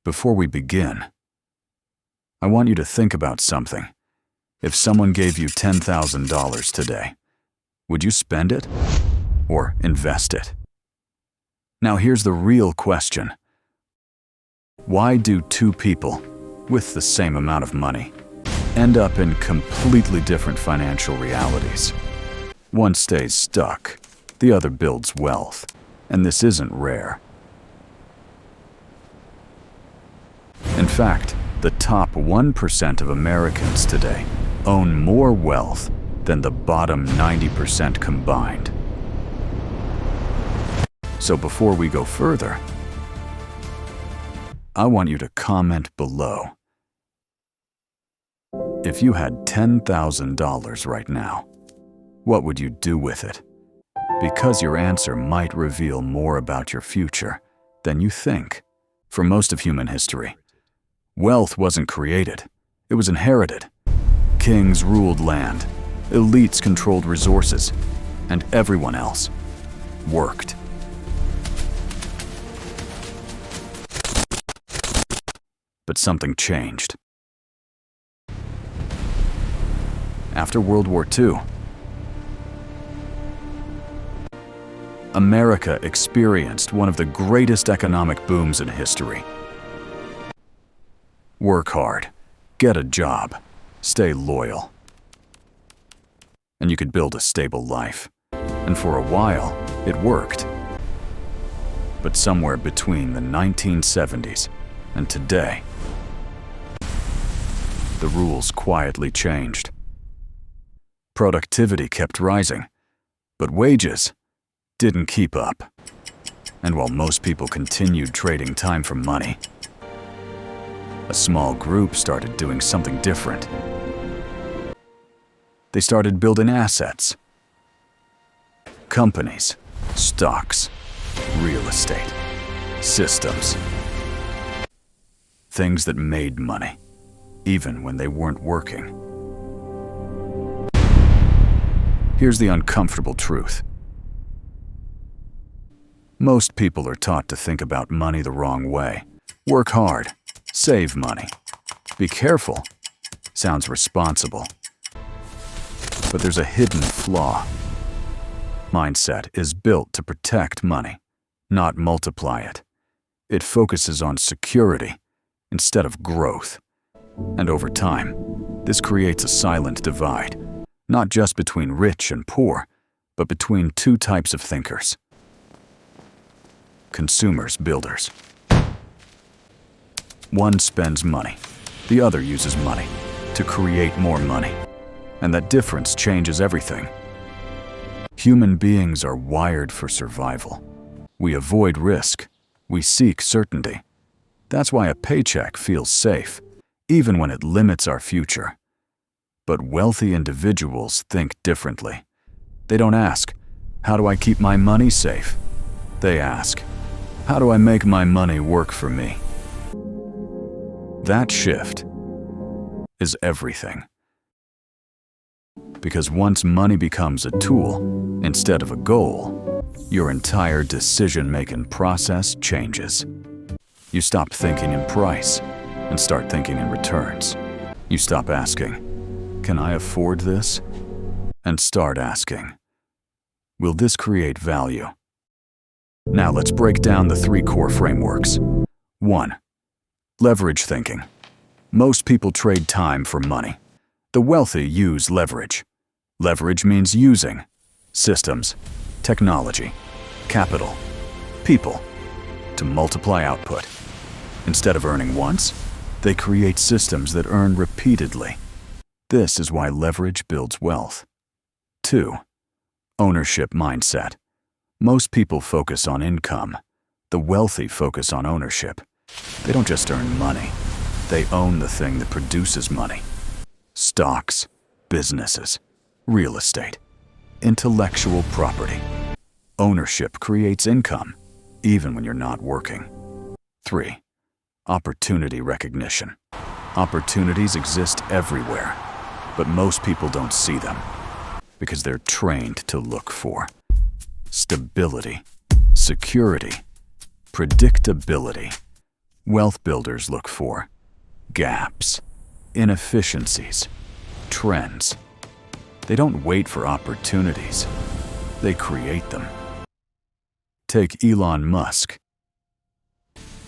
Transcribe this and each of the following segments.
Before we begin, I want you to think about something. If someone gave you $10,000 today, would you spend it or invest it? Now here's the real question. Why do two people with the same amount of money end up in completely different financial realities? One stays stuck, the other builds wealth, and this isn't rare. In fact, the top 1% of Americans today own more wealth than the bottom 90% combined. So before we go further, I want you to comment below. If you had $10,000 right now, what would you do with it? Because your answer might reveal more about your future than you think. For most of human history, wealth wasn't created, it was inherited. Kings ruled land, elites controlled resources, and everyone else worked. But something changed. After World War II, America experienced one of the greatest economic booms in history. Work hard, get a job, stay loyal, and you could build a stable life. And for a while, it worked. But somewhere between the 1970s and today, the rules quietly changed. Productivity kept rising, but wages didn't keep up. And while most people continued trading time for money, a small group started doing something different. They started building assets, companies, stocks, real estate, systems, things that made money, even when they weren't working. Here's the uncomfortable truth. Most people are taught to think about money the wrong way. Work hard, save money, be careful. Sounds responsible. But there's a hidden flaw. Mindset is built to protect money, not multiply it. It focuses on security instead of growth. And over time, this creates a silent divide, not just between rich and poor, but between two types of thinkers. Consumers, builders. One spends money, the other uses money to create more money. And that difference changes everything. Human beings are wired for survival. We avoid risk. We seek certainty. That's why a paycheck feels safe, even when it limits our future. But wealthy individuals think differently. They don't ask, how do I keep my money safe? They ask, how do I make my money work for me? That shift is everything. Because once money becomes a tool instead of a goal, your entire decision-making process changes. You stop thinking in price and start thinking in returns. You stop asking, can I afford this? And start asking, will this create value? Now let's break down the three core frameworks. 1. Leverage thinking. Most people trade time for money. The wealthy use leverage. Leverage means using systems, technology, capital, people to multiply output. Instead of earning once, they create systems that earn repeatedly. This is why leverage builds wealth. 2. Ownership mindset. Most people focus on income. The wealthy focus on ownership. They don't just earn money. They own the thing that produces money. Stocks, businesses, real estate, intellectual property. Ownership creates income, even when you're not working. 3. Opportunity recognition. Opportunities exist everywhere, but most people don't see them because they're trained to look for stability, security, predictability, Wealth builders look for gaps, inefficiencies, trends. They don't wait for opportunities. They create them. Take Elon Musk.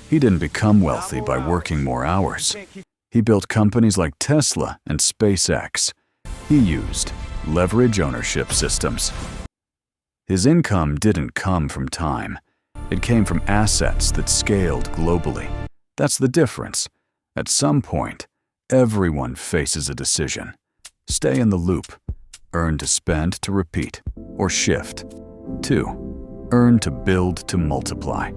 He didn't become wealthy by working more hours. He built companies like Tesla and SpaceX. He used leverage ownership systems. His income didn't come from time. It came from assets that scaled globally. That's the difference. At some point, everyone faces a decision. Stay in the loop. Earn to spend to repeat, or shift. 2. Earn to build to multiply.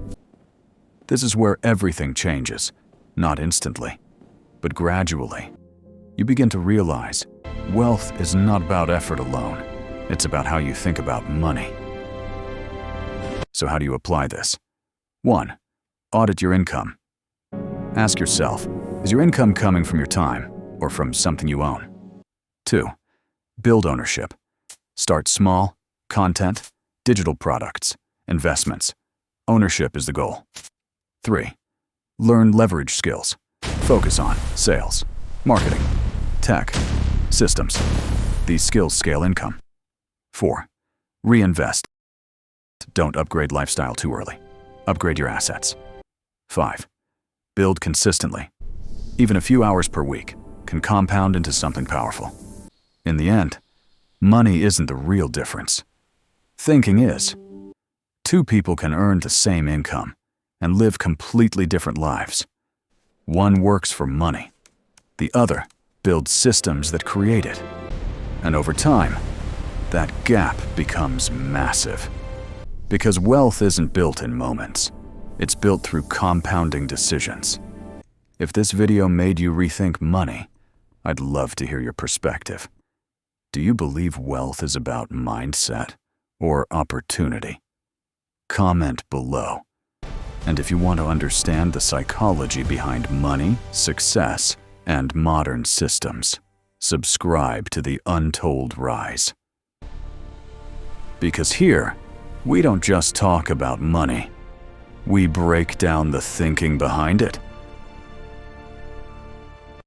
This is where everything changes, not instantly, but gradually. You begin to realize wealth is not about effort alone. It's about how you think about money. So how do you apply this? 1. Audit your income. Ask yourself, is your income coming from your time or from something you own? 2. Build ownership. Start small, content, digital products, investments. Ownership is the goal. 3. Learn leverage skills. Focus on sales, marketing, tech, systems. These skills scale income. 4. Reinvest. Don't upgrade lifestyle too early. Upgrade your assets. 5. Build consistently. Even a few hours per week can compound into something powerful. In the end, money isn't the real difference. Thinking is. 2 people can earn the same income and live completely different lives. One works for money. The other builds systems that create it. And over time, that gap becomes massive. Because wealth isn't built in moments. It's built through compounding decisions. If this video made you rethink money, I'd love to hear your perspective. Do you believe wealth is about mindset or opportunity? Comment below. And if you want to understand the psychology behind money, success, and modern systems, subscribe to the Untold Rise. Because here, we don't just talk about money. We break down the thinking behind it